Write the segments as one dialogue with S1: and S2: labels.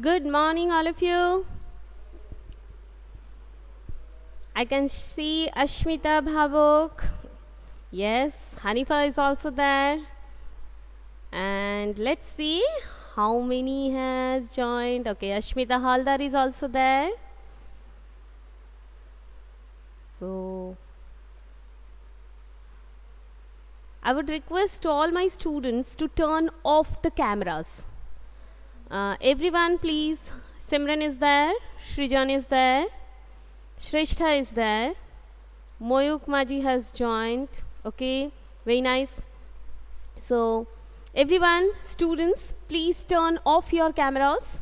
S1: Good morning, all of you. I can see Ashmita Bhavok. Yes, Hanifa is also there. And let's see how many has joined. Okay, Ashmita Haldar is also there. So, I would request to all my students to turn off the cameras. Everyone, please. Simran is there. Shrijan is there. Shrestha is there. Moyuk Maji has joined. Okay, very nice. So, everyone, students, please turn off your cameras.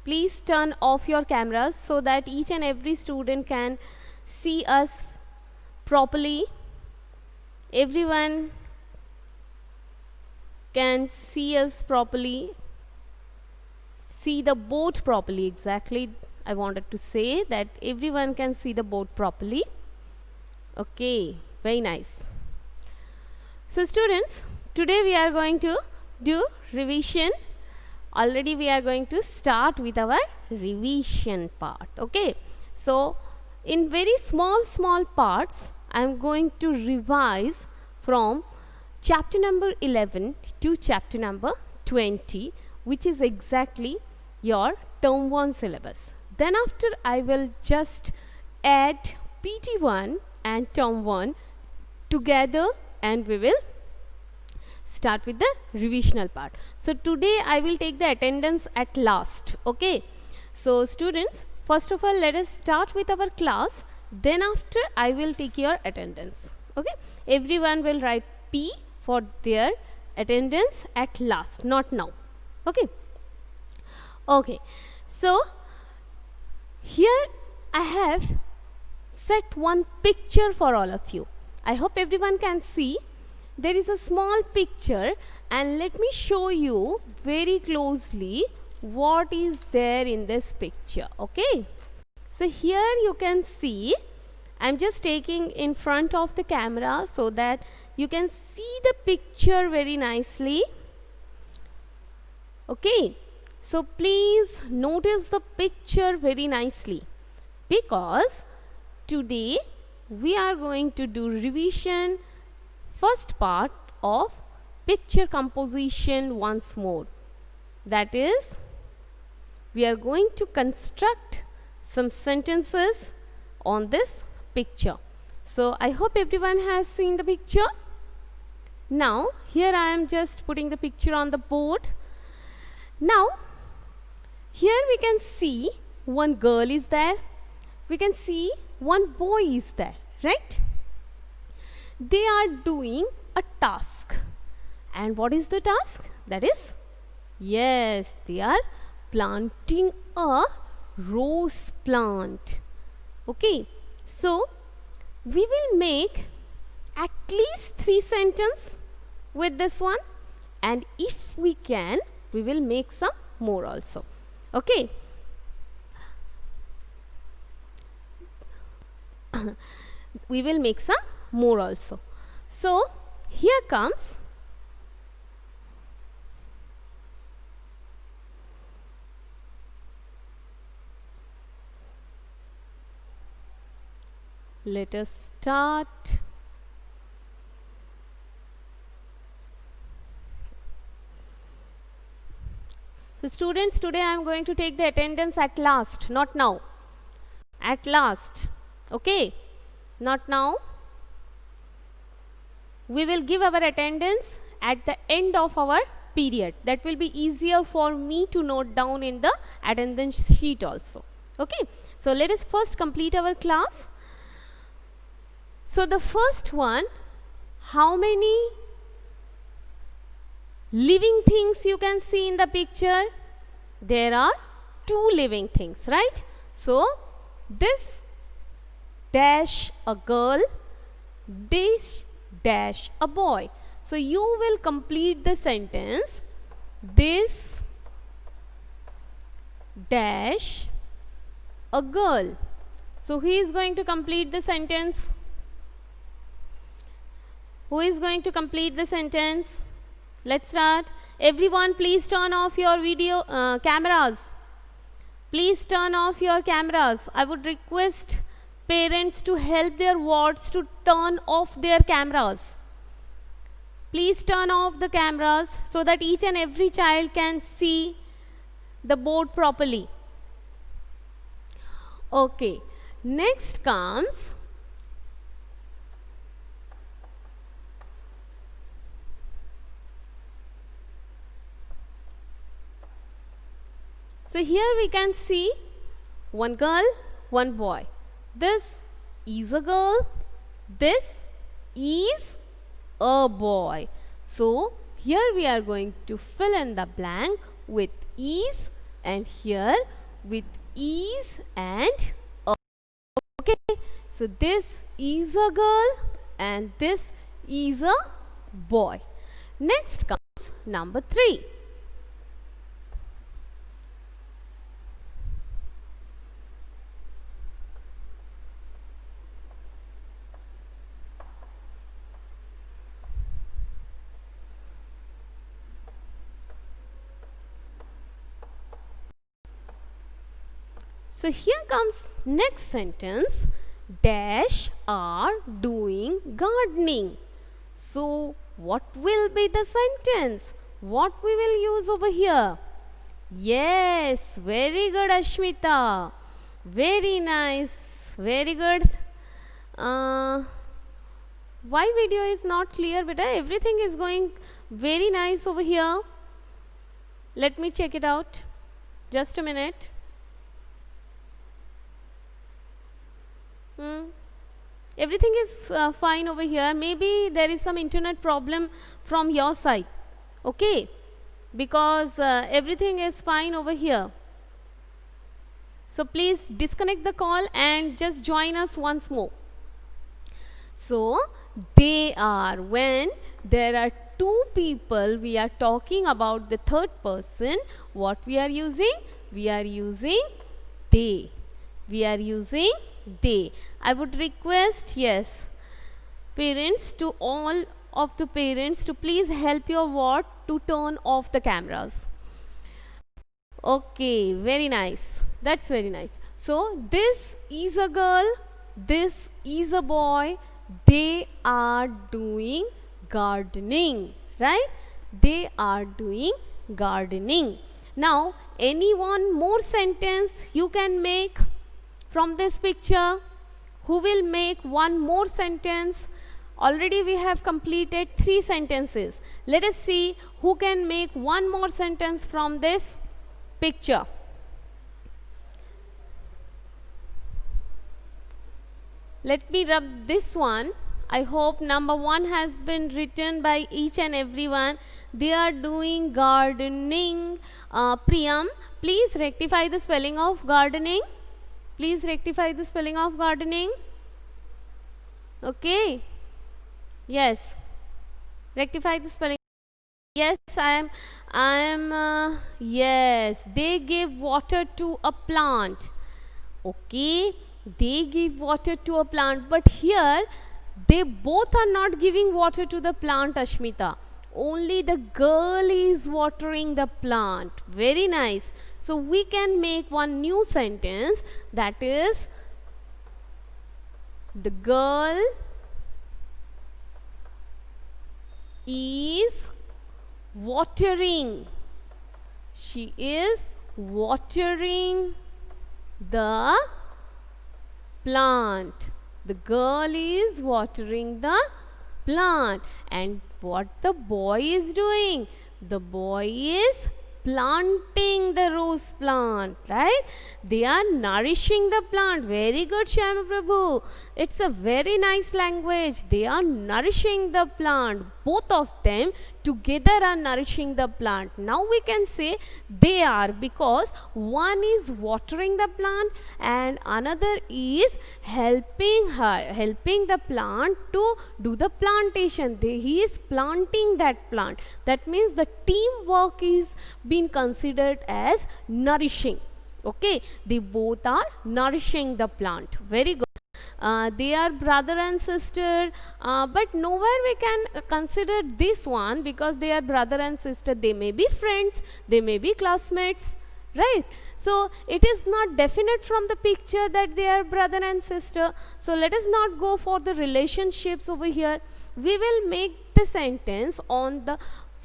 S1: Please turn off your cameras so that each and every student can see us properly. Everyone can see us properly. See the board properly, exactly. I wanted to say that everyone can see the board properly. Okay, very nice. So, students, today we are going to do revision. Already we are going to start with our revision part. Okay, so in very small parts I am going to revise from chapter number 11 to chapter number 20, which is exactly your term 1 syllabus. Then after I will just add PT1 and term 1 together and we will start with the revisional part. So today I will take the attendance at last. Okay, so students, first of all let us start with our class, then after I will take your attendance. Okay, everyone will write P for their attendance at last, not now. Okay, okay, so here I have set one picture for all of you. I hope everyone can see. There is a small picture and let me show you very closely what is there in this picture. Okay, so here you can see, I'm just taking in front of the camera so that you can see the picture very nicely. Okay, so please notice the picture very nicely, because today we are going to do revision first part of picture composition once more. That is, we are going to construct some sentences on this picture. So I hope everyone has seen the picture. Now here I am just putting the picture on the board. Now here we can see one girl is there, we can see one boy is there, right? They are doing a task. And what is the task? That is, yes, they are planting a rose plant. Okay, so we will make at least 3 sentences with this one, and if we can, we will make some more also. Okay. We will make some more also. So here comes let us start. So students, today I am going to take the attendance at last, not now. At last. Okay, not now. We will give our attendance at the end of our period. That will be easier for me to note down in the attendance sheet also. Okay, so let us first complete our class. So the first one, how many living things you can see in the picture? There are 2 living things, right? So this dash a girl, this dash a boy. So you will complete the sentence, this dash a girl. So who is going to complete the sentence? Who is going to complete the sentence? Let's start. Everyone please turn off your video cameras. Please turn off your cameras. I would request parents to help their wards to turn off their cameras. Please turn off the cameras so that each and every child can see the board properly. Okay, next comes so here we can see one girl, one boy. This is a girl, this is a boy. So here we are going to fill in the blank with is and here with is and a. Okay, so this is a girl and this is a boy. Next comes number 3. So here comes next sentence, dash are doing gardening. So what will be the sentence? What we will use over here? Yes, very good Ashmita. Very nice. Very good. Why video is not clear, beta? Everything is going very nice over here. Let me check it out. Just a minute. Everything is fine over here. Maybe there is some internet problem from your side. Okay, because everything is fine over here. So please disconnect the call and just join us once more. So they are, when there are two people, we are talking about the third person. What we are using? We are using they. We are using they. I would request, yes, parents, to all of the parents to please help your ward to turn off the cameras. Okay, very nice. That's very nice. So this is a girl, this is a boy. They are doing gardening, right? They are doing gardening. Now, any one more sentence you can make from this picture? Who will make one more sentence? Already we have completed 3 sentences. Let us see who can make one more sentence from this picture. Let me rub this one. I hope number 1 has been written by each and everyone. They are doing gardening. Priyam, please rectify the spelling of gardening. Please rectify the spelling of gardening. Okay. Yes. Rectify the spelling. Yes, I am, yes. They give water to a plant. Okay. They give water to a plant. But here, they both are not giving water to the plant, Ashmita. Only the girl is watering the plant. Very nice. So we can make one new sentence, that is, the girl is watering. She is watering the plant. The girl is watering the plant. And what the boy is doing? The boy is planting the rose plant, right? They are nourishing the plant. Very good, Shyama Prabhu. It's a very nice language. They are nourishing the plant. Both of them together are nourishing the plant. Now we can say they are, because one is watering the plant and another is helping the plant to do the plantation. He is planting that plant. That means the teamwork is being considered as nourishing. Okay, they both are nourishing the plant. Very good. They are brother and sister, but nowhere we can consider this one, because they are brother and sister. They may be friends, they may be classmates, right? So it is not definite from the picture that they are brother and sister. So let us not go for the relationships over here. We will make the sentence on the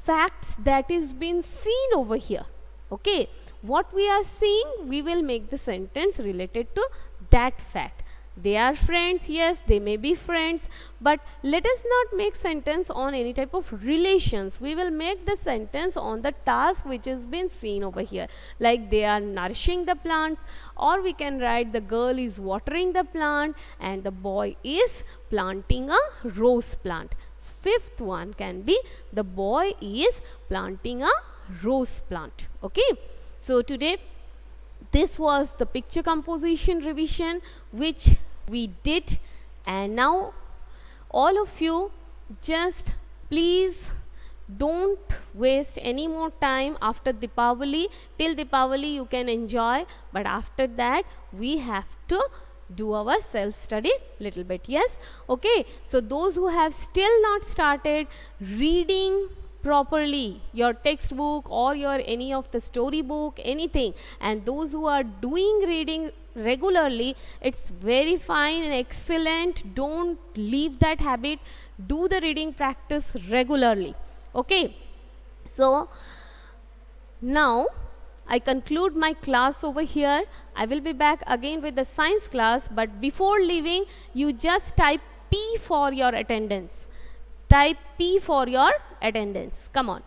S1: facts that is being seen over here. Okay, what we are seeing, we will make the sentence related to that fact. They are friends, yes, they may be friends, but let us not make sentence on any type of relations. We will make the sentence on the task which has been seen over here, like they are nourishing the plants, or we can write the girl is watering the plant and the boy is planting a rose plant. Fifth one can be the boy is planting a rose plant. Okay, so today this was the picture composition revision which we did, and now all of you just please don't waste any more time after Deepavali. Till Deepavali you can enjoy, but after that we have to do our self study little bit. Yes, okay, so those who have still not started reading properly your textbook or your any of the storybook, anything, and those who are doing reading regularly, it's very fine and excellent. Don't leave that habit. Do the reading practice regularly. Okay, so now I conclude my class over here. I will be back again with the science class, but before leaving you just type P for your attendance. Type P for your attendance. Come on.